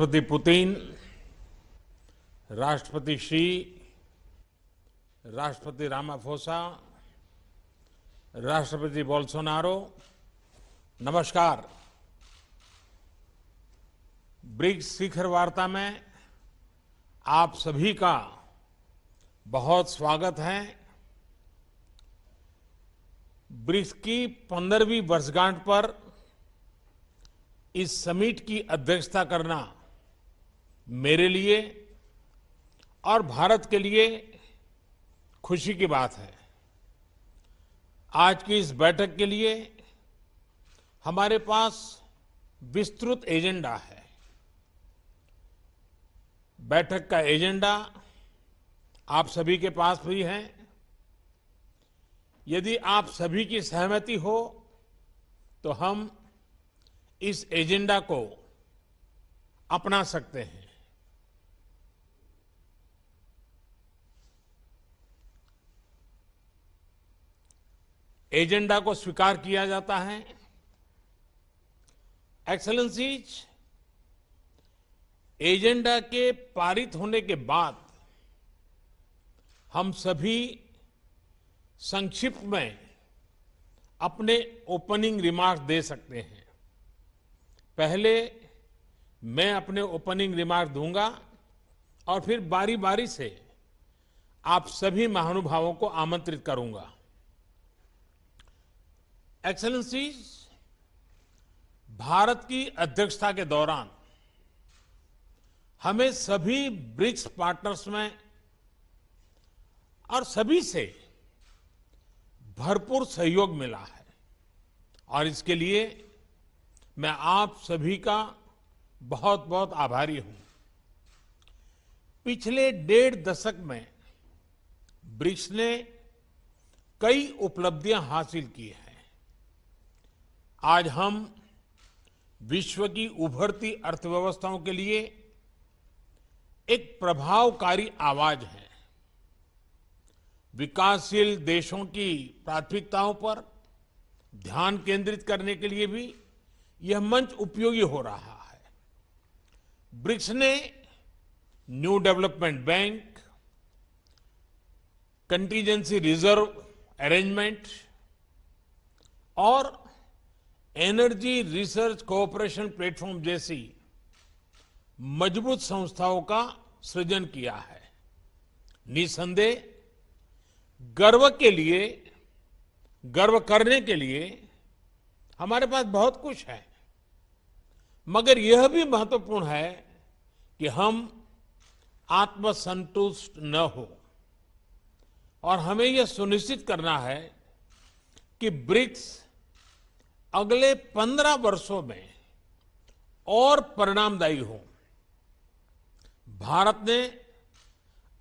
राष्ट्रपति पुतिन, राष्ट्रपति शी, राष्ट्रपति रामाफोसा, राष्ट्रपति बोल्सोनारो, नमस्कार। ब्रिक्स शिखर वार्ता में आप सभी का बहुत स्वागत है। ब्रिक्स की 15वीं वर्षगांठ पर इस समिट की अध्यक्षता करना मेरे लिए और भारत के लिए खुशी की बात है। आज की इस बैठक के लिए हमारे पास विस्तृत एजेंडा है। बैठक का एजेंडा आप सभी के पास भी है। यदि आप सभी की सहमति हो तो हम इस एजेंडा को अपना सकते हैं। एजेंडा को स्वीकार किया जाता है। एक्सेलेंसीज, एजेंडा के पारित होने के बाद हम सभी संक्षिप्त में अपने ओपनिंग रिमार्क्स दे सकते हैं। पहले मैं अपने ओपनिंग रिमार्क दूंगा और फिर बारी बारी से आप सभी महानुभावों को आमंत्रित करूंगा। एक्सेलेंसीज, भारत की अध्यक्षता के दौरान हमें सभी ब्रिक्स पार्टनर्स में और सभी से भरपूर सहयोग मिला है और इसके लिए मैं आप सभी का बहुत बहुत आभारी हूं। पिछले 1.5 दशक में ब्रिक्स ने कई उपलब्धियां हासिल की हैं। आज हम विश्व की उभरती अर्थव्यवस्थाओं के लिए एक प्रभावकारी आवाज है। विकासशील देशों की प्राथमिकताओं पर ध्यान केंद्रित करने के लिए भी यह मंच उपयोगी हो रहा है। ब्रिक्स ने new development bank, contingency reserve arrangement और एनर्जी रिसर्च कोऑपरेशन प्लेटफॉर्म जैसी मजबूत संस्थाओं का सृजन किया है। निसंदेह गर्व करने के लिए हमारे पास बहुत कुछ है, मगर यह भी महत्वपूर्ण है कि हम आत्मसंतुष्ट न हो और हमें यह सुनिश्चित करना है कि ब्रिक्स अगले 15 वर्षों में और परिणामदायी हो। भारत ने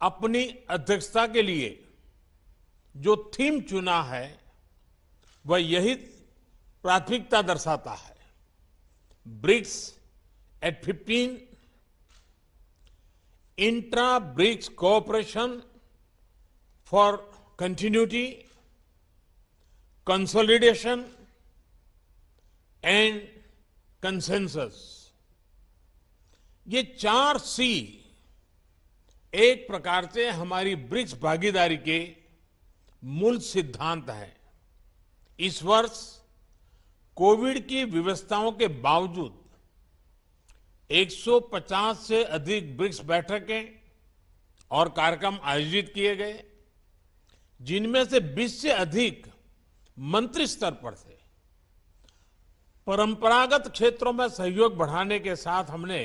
अपनी अध्यक्षता के लिए जो थीम चुना है वह यही प्राथमिकता दर्शाता है। BRICS at 15, intra BRICS cooperation for continuity, consolidation and consensus. ये 4 सी एक प्रकार से हमारी ब्रिक्स भागीदारी के मूल सिद्धांत है। इस वर्ष कोविड की व्यवस्थाओं के बावजूद 150 से अधिक ब्रिक्स बैठकें और कार्यक्रम आयोजित किए गए, जिनमें से 20 से अधिक मंत्री स्तर पर थे। परंपरागत क्षेत्रों में सहयोग बढ़ाने के साथ हमने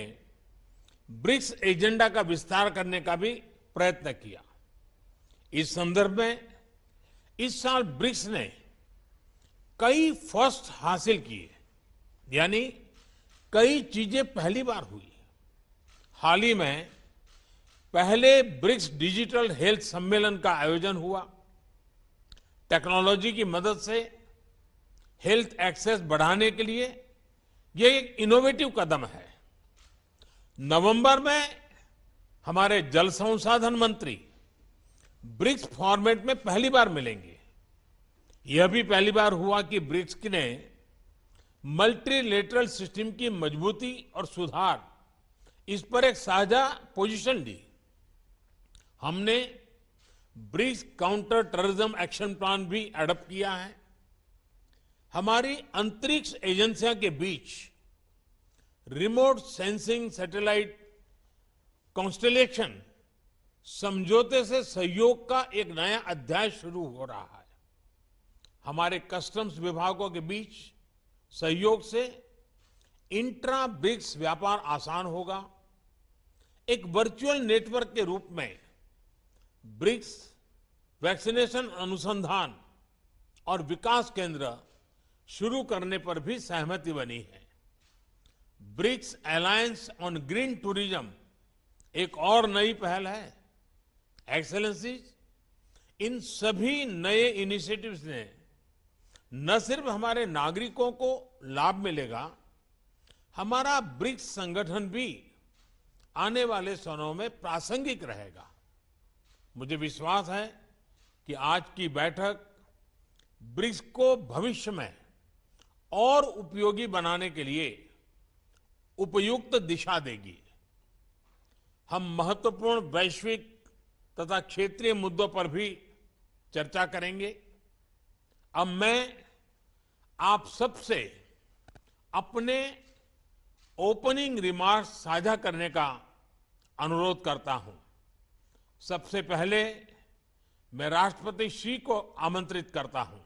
ब्रिक्स एजेंडा का विस्तार करने का भी प्रयत्न किया। इस संदर्भ में इस साल ब्रिक्स ने कई फर्स्ट हासिल किए, यानी कई चीजें पहली बार हुई। हाल ही में पहले ब्रिक्स डिजिटल हेल्थ सम्मेलन का आयोजन हुआ। टेक्नोलॉजी की मदद से हेल्थ एक्सेस बढ़ाने के लिए यह एक इनोवेटिव कदम है। नवंबर में हमारे जल संसाधन मंत्री ब्रिक्स फॉर्मेट में पहली बार मिलेंगे। यह भी पहली बार हुआ कि ब्रिक्स ने मल्टीलेटरल सिस्टम की मजबूती और सुधार इस पर एक साझा पोजीशन ली। हमने BRICS counter terrorism action plan भी एडॉप्ट किया है। हमारी अंतरिक्ष एजेंसियों के बीच रिमोट सेंसिंग सैटेलाइट कॉन्स्टेलेशन समझौते से सहयोग का एक नया अध्याय शुरू हो रहा है। हमारे कस्टम्स विभागों के बीच सहयोग से इंट्रा ब्रिक्स व्यापार आसान होगा। एक वर्चुअल नेटवर्क के रूप में ब्रिक्स वैक्सीनेशन अनुसंधान और विकास केंद्र शुरू करने पर भी सहमति बनी है। BRICS alliance on green tourism एक और नई पहल है। एक्सेलेंसीज, इन सभी नए इनिशिएटिव्स ने न सिर्फ हमारे नागरिकों को लाभ मिलेगा, हमारा ब्रिक्स संगठन भी आने वाले समय में प्रासंगिक रहेगा। मुझे विश्वास है कि आज की बैठक ब्रिक्स को भविष्य में और उपयोगी बनाने के लिए उपयुक्त दिशा देगी। हम महत्वपूर्ण वैश्विक तथा क्षेत्रीय मुद्दों पर भी चर्चा करेंगे। अब मैं आप सबसे अपने ओपनिंग रिमार्क्स साझा करने का अनुरोध करता हूं। सबसे पहले मैं राष्ट्रपति श्री को आमंत्रित करता हूं